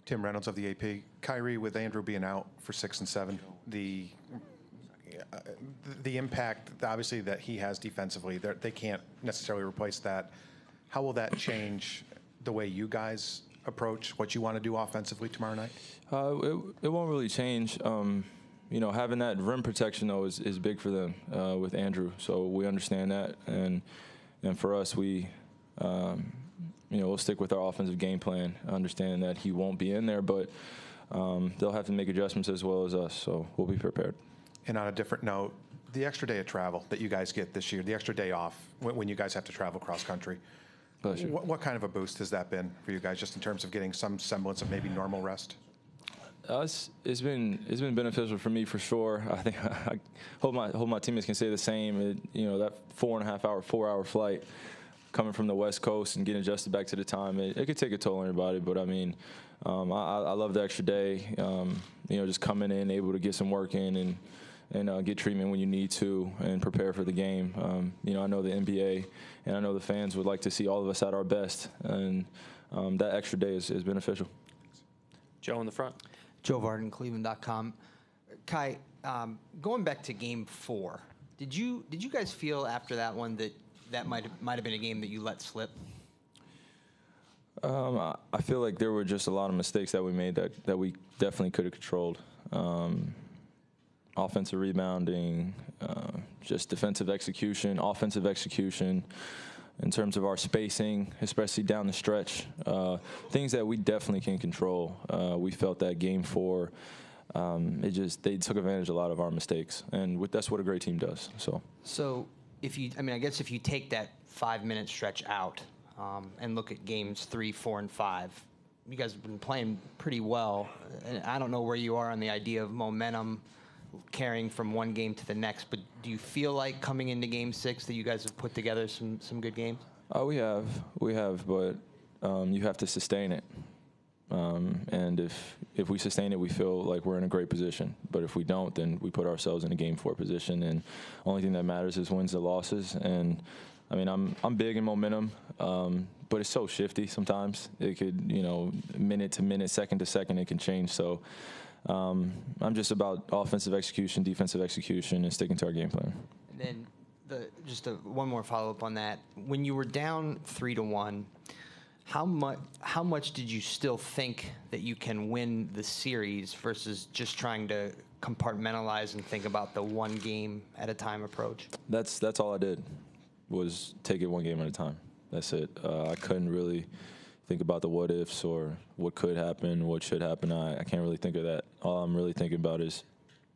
Tim Reynolds of the AP. Kyrie, with Andrew being out for 6 and 7, the impact, obviously, that he has defensively, they can't necessarily replace that. How will that change the way you guys approach what you want to do offensively tomorrow night? It won't really change. You know, having that rim protection, though, is big for them with Andrew. So we understand that. And for us, we, you know, we'll stick with our offensive game plan, understanding that he won't be in there, but they'll have to make adjustments as well as us. So we'll be prepared. And on a different note, the extra day of travel that you guys get this year, the extra day off when you guys have to travel cross country, what kind of a boost has that been for you guys, just in terms of getting some semblance of maybe normal rest? It's been beneficial for me for sure. I think I hope my teammates can say the same. You know, that 4.5-hour flight coming from the West Coast and getting adjusted back to the time, it could take a toll on everybody. But I mean, I love the extra day. You know, just coming in, able to get some work in and get treatment when you need to and prepare for the game. You know, I know the NBA and I know the fans would like to see all of us at our best, and that extra day is beneficial. Joe in the front. Joe Varden, Cleveland.com. Kai, going back to Game 4, did you guys feel after that one that might have been a game that you let slip? I feel like there were just a lot of mistakes that we made that we definitely could have controlled. Offensive rebounding, just defensive execution, offensive execution. In terms of our spacing, especially down the stretch, things that we definitely can control. We felt that Game 4, they took advantage of a lot of our mistakes, and that's what a great team does. So I guess if you take that 5-minute stretch out and look at games 3, 4, and 5, you guys have been playing pretty well. And I don't know where you are on the idea of momentum carrying from one game to the next, but do you feel like coming into Game 6 that you guys have put together some good games? We have, but you have to sustain it. And if we sustain it, we feel like we're in a great position. But if we don't, then we put ourselves in a Game 4 position. And only thing that matters is wins and losses. And I mean, I'm big in momentum, but it's so shifty sometimes. It could, you know, minute to minute, second to second, it can change. So I'm just about offensive execution, defensive execution, and sticking to our game plan. And then one more follow-up on that. When you were down 3-1, how much did you still think that you can win the series versus just trying to compartmentalize and think about the one game at a time approach? That's all I did, was take it one game at a time. That's it. I couldn't really think about the what ifs or what could happen, what should happen. I can't really think of that. All I'm really thinking about is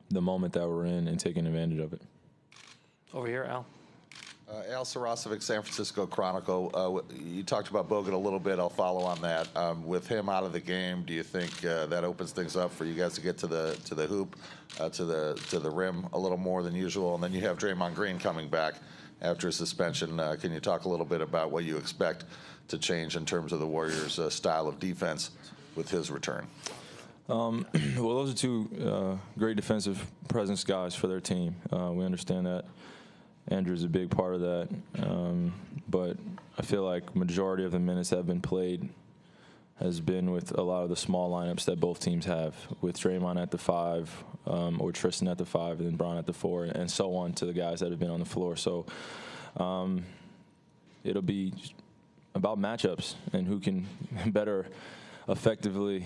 the moment that we're in and taking advantage of it. Over here, Al. Al Sarasovic, San Francisco Chronicle. You talked about Bogut a little bit. I'll follow on that. With him out of the game, do you think that opens things up for you guys to get to the hoop, to the rim a little more than usual? And then you have Draymond Green coming back after his suspension. Can you talk a little bit about what you expect to change in terms of the Warriors' style of defense with his return? Well, those are two great defensive presence guys for their team. We understand that. Andrew's a big part of that. But I feel like majority of the minutes that have been played has been with a lot of the small lineups that both teams have, with Draymond at the 5, or Tristan at the 5, and then Bron at the 4, and so on to the guys that have been on the floor. So it'll be about matchups and who can better effectively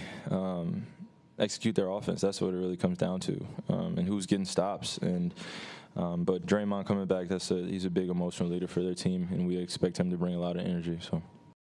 execute their offense. That's what it really comes down to, and who's getting stops. And but Draymond coming back, he's a big emotional leader for their team, and we expect him to bring a lot of energy. So.